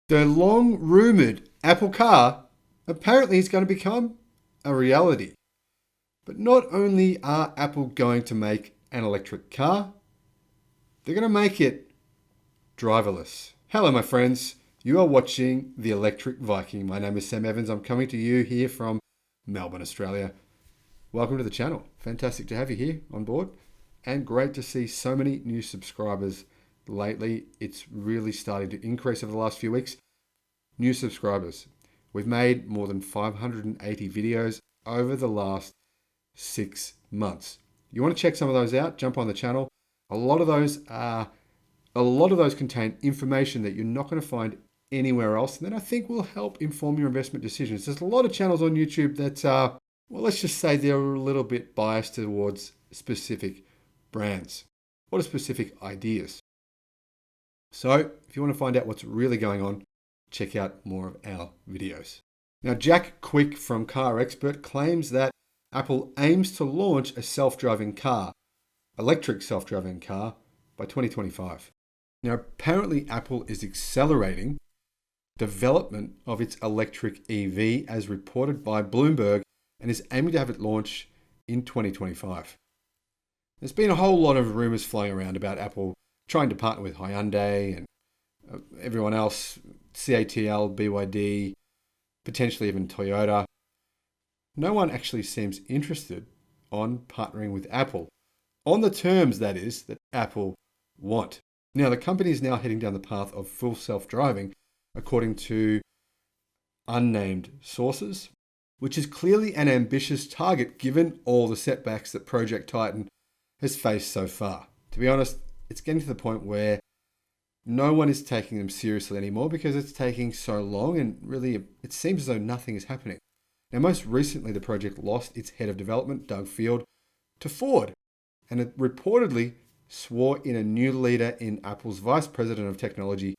The long rumored Apple car apparently is going to become a reality. But not only are Apple going to make an electric car, they're going to make it driverless. Hello, my friends. You are watching The Electric Viking. My name is Sam Evans. I'm coming to you here from Melbourne, Australia. Welcome to the channel. Fantastic to have you here on board. And great to see so many new subscribers lately. It's really starting to increase over the last few weeks. New subscribers. We've made more than 580 videos over the last 6 months. You want to check some of those out? Jump on the channel. A lot of those contain information that you're not going to find anywhere else, and that I think will help inform your investment decisions. There's a lot of channels on YouTube that are, well, let's just say they're a little bit biased towards specific brands or specific ideas. So if you want to find out what's really going on, check out more of our videos. Now, Jack Quick from Car Expert claims that Apple aims to launch a self-driving car, electric self-driving car, by 2025. Now, apparently Apple is accelerating development of its electric EV as reported by Bloomberg and is aiming to have it launch in 2025. There's been a whole lot of rumors flying around about Apple trying to partner with Hyundai and everyone else, CATL, BYD, potentially even Toyota. No one actually seems interested on partnering with Apple, on the terms, that is, that Apple want. Now, the company is now heading down the path of full self-driving, according to unnamed sources, which is clearly an ambitious target given all the setbacks that Project Titan has faced so far. To be honest, it's getting to the point where no one is taking them seriously anymore because it's taking so long and really it seems as though nothing is happening. Now, most recently, the project lost its head of development, Doug Field, to Ford, and it reportedly swore in a new leader in Apple's Vice President of Technology,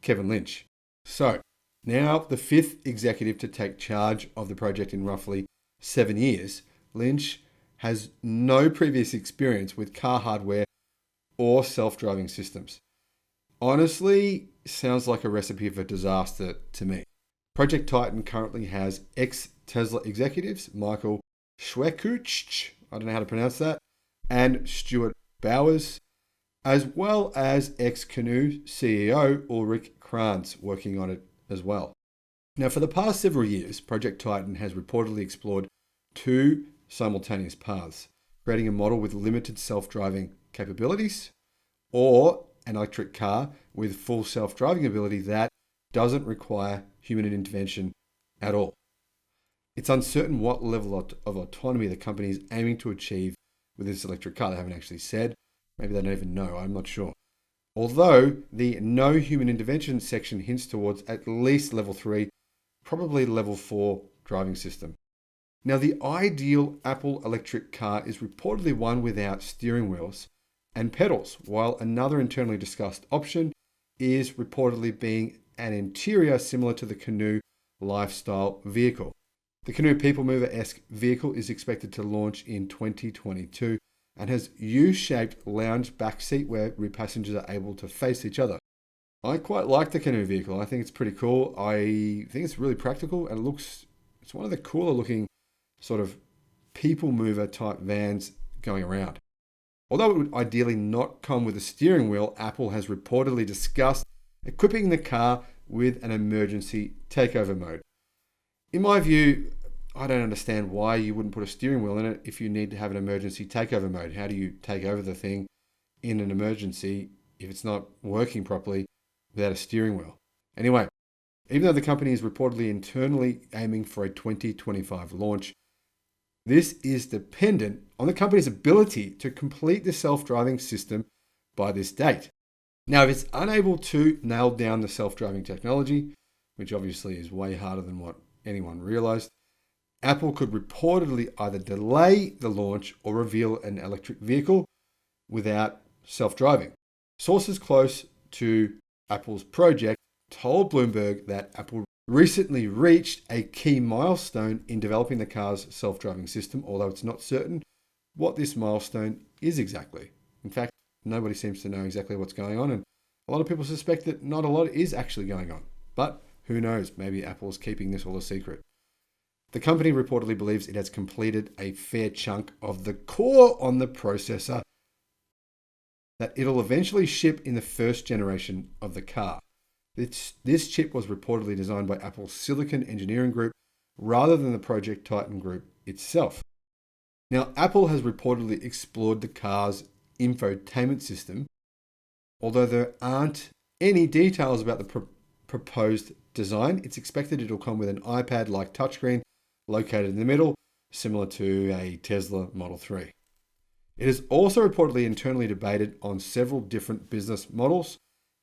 Kevin Lynch. So, now the fifth executive to take charge of the project in roughly 7 years, Lynch has no previous experience with car hardware or self-driving systems. Honestly, sounds like a recipe for disaster to me. Project Titan currently has ex-Tesla executives, Michael Schwekuch, I don't know how to pronounce that, and Stuart Bowers, as well as ex-Canoo CEO Ulrich Kranz working on it as well. Now, for the past several years, Project Titan has reportedly explored two simultaneous paths, creating a model with limited self-driving capabilities or an electric car with full self-driving ability that doesn't require human intervention at all. It's uncertain what level of autonomy the company is aiming to achieve with this electric car. They haven't actually said. Maybe they don't even know. I'm not sure. Although the no human intervention section hints towards at least level 3, probably level 4 driving system. Now, the ideal Apple electric car is reportedly one without steering wheels and pedals, while another internally discussed option is reportedly being an interior similar to the Canoo lifestyle vehicle. The Canoo People Mover-esque vehicle is expected to launch in 2022 and has U-shaped lounge backseat where rear passengers are able to face each other. I quite like the Canoo vehicle. I think it's pretty cool. I think it's really practical and it's one of the cooler looking sort of people mover type vans going around. Although it would ideally not come with a steering wheel, Apple has reportedly discussed equipping the car with an emergency takeover mode. In my view, I don't understand why you wouldn't put a steering wheel in it if you need to have an emergency takeover mode. How do you take over the thing in an emergency if it's not working properly without a steering wheel? Anyway, even though the company is reportedly internally aiming for a 2025 launch, this is dependent on the company's ability to complete the self-driving system by this date. Now, if it's unable to nail down the self-driving technology, which obviously is way harder than what anyone realized, Apple could reportedly either delay the launch or reveal an electric vehicle without self-driving. Sources close to Apple's project told Bloomberg that Apple recently reached a key milestone in developing the car's self-driving system, although it's not certain what this milestone is exactly. In fact, nobody seems to know exactly what's going on, and a lot of people suspect that not a lot is actually going on. But who knows? Maybe Apple's keeping this all a secret. The company reportedly believes it has completed a fair chunk of the core on the processor that it'll eventually ship in the first generation of the car. This chip was reportedly designed by Apple's Silicon Engineering Group rather than the Project Titan Group itself. Now, Apple has reportedly explored the car's infotainment system, although there aren't any details about the proposed design. It's expected it'll come with an iPad-like touchscreen located in the middle, similar to a Tesla Model 3. It is also reportedly internally debated on several different business models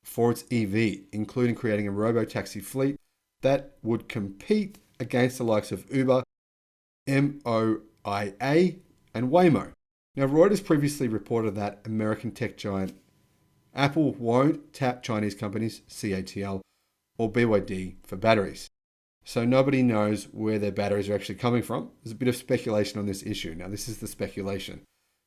for its EV, including creating a robo-taxi fleet that would compete against the likes of Uber, MOIA, and Waymo. Now, Reuters previously reported that American tech giant Apple won't tap Chinese companies, CATL, or BYD for batteries. So nobody knows where their batteries are actually coming from. There's a bit of speculation on this issue. Now, this is the speculation.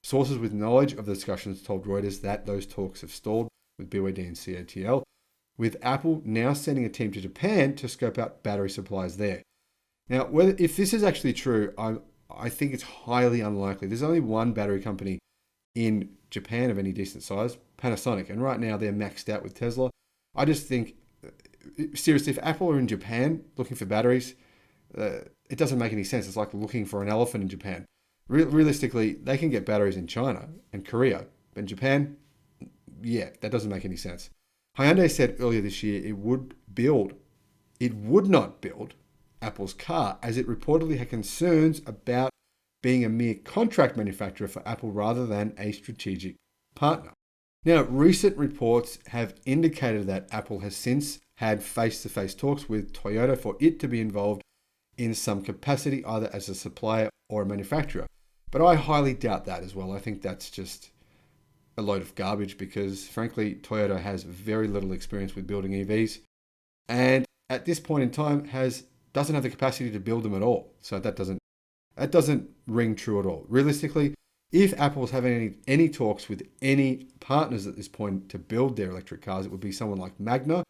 Sources with knowledge of the discussions told Reuters that those talks have stalled with BYD and CATL, with Apple now sending a team to Japan to scope out battery supplies there. Now, if this is actually true, I think it's highly unlikely. There's only one battery company in Japan of any decent size, Panasonic, and right now they're maxed out with Tesla. I just think, seriously, if Apple are in Japan looking for batteries, it doesn't make any sense. It's like looking for an elephant in Japan. Realistically, they can get batteries in China and Korea, but in Japan, yeah, that doesn't make any sense. Hyundai said earlier this year it would not build Apple's car, as it reportedly had concerns about being a mere contract manufacturer for Apple rather than a strategic partner. Now, recent reports have indicated that Apple has since had face-to-face talks with Toyota for it to be involved in some capacity, either as a supplier or a manufacturer. But I highly doubt that as well. I think that's just a load of garbage because, frankly, Toyota has very little experience with building EVs and at this point in time doesn't have the capacity to build them at all. So that doesn't ring true at all. Realistically, if Apple was having any talks with any partners at this point to build their electric cars, it would be someone like Magna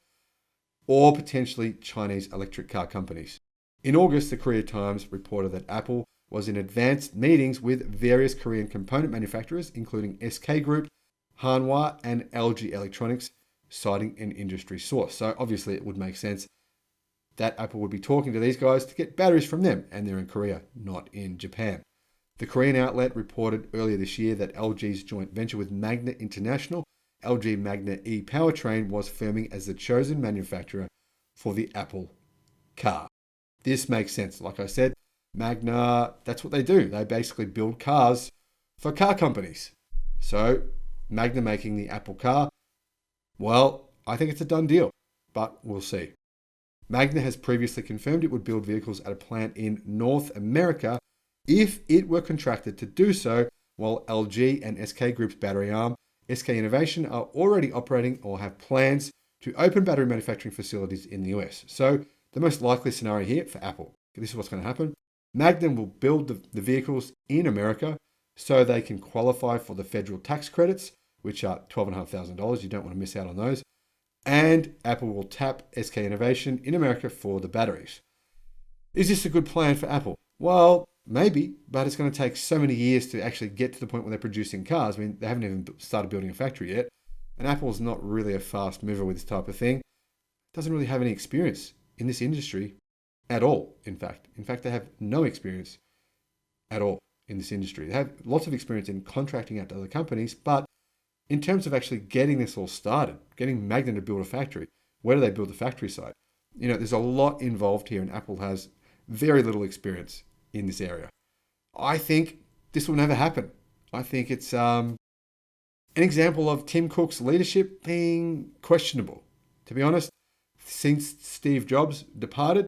or potentially Chinese electric car companies. In August, the Korea Times reported that Apple was in advanced meetings with various Korean component manufacturers, including SK Group, Hanwha, and LG Electronics, citing an industry source. So obviously it would make sense that Apple would be talking to these guys to get batteries from them, and they're in Korea, not in Japan. The Korean outlet reported earlier this year that LG's joint venture with Magna International, LG Magna e-Powertrain, was firming as the chosen manufacturer for the Apple car. This makes sense. Like I said, Magna, that's what they do. They basically build cars for car companies. So Magna making the Apple car, well, I think it's a done deal, but we'll see. Magna has previously confirmed it would build vehicles at a plant in North America if it were contracted to do so, while LG and SK Group's battery arm, SK Innovation, are already operating or have plans to open battery manufacturing facilities in the US. So the most likely scenario here for Apple, this is what's going to happen. Magna will build the vehicles in America so they can qualify for the federal tax credits, which are $12,500. You don't want to miss out on those. And Apple will tap SK Innovation in America for the batteries. Is this a good plan for Apple? Well, maybe, but it's going to take so many years to actually get to the point where they're producing cars. I mean, they haven't even started building a factory yet. And Apple's not really a fast mover with this type of thing. Doesn't really have any experience in this industry at all, in fact. In fact, they have no experience at all in this industry. They have lots of experience in contracting out to other companies, but in terms of actually getting this all started, getting Magna to build a factory, where do they build the factory site? There's a lot involved here, and Apple has very little experience in this area. I think this will never happen. I think it's an example of Tim Cook's leadership being questionable. To be honest, since Steve Jobs departed,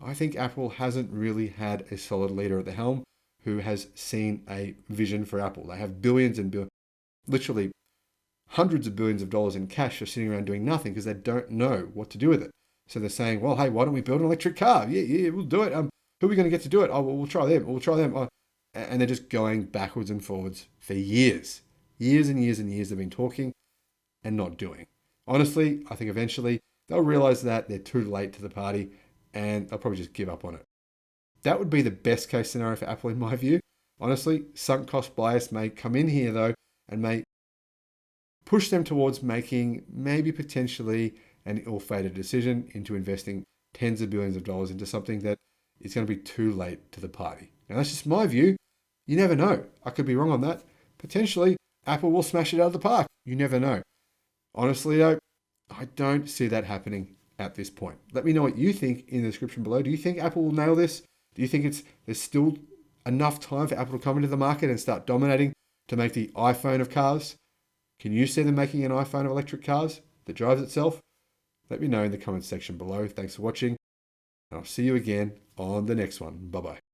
I think Apple hasn't really had a solid leader at the helm who has seen a vision for Apple. They have billions and literally hundreds of billions of dollars in cash just sitting around doing nothing because they don't know what to do with it. So they're saying, well, hey, why don't we build an electric car? Yeah, we'll do it. Who are we going to get to do it? Oh, well, we'll try them. We'll try them. Oh. And they're just going backwards and forwards for years. Years and years and years they've been talking and not doing. Honestly, I think eventually they'll realize that they're too late to the party and they'll probably just give up on it. That would be the best case scenario for Apple in my view. Honestly, sunk cost bias may come in here though and may push them towards making maybe potentially an ill-fated decision into investing tens of billions of dollars into something that is going to be too late to the party. Now, that's just my view. You never know. I could be wrong on that. Potentially, Apple will smash it out of the park. You never know. Honestly, though, I don't see that happening at this point. Let me know what you think in the description below. Do you think Apple will nail this? Do you think there's still enough time for Apple to come into the market and start dominating to make the iPhone of cars? Can you see them making an iPhone of electric cars that drives itself? Let me know in the comments section below. Thanks for watching, and I'll see you again on the next one. Bye-bye.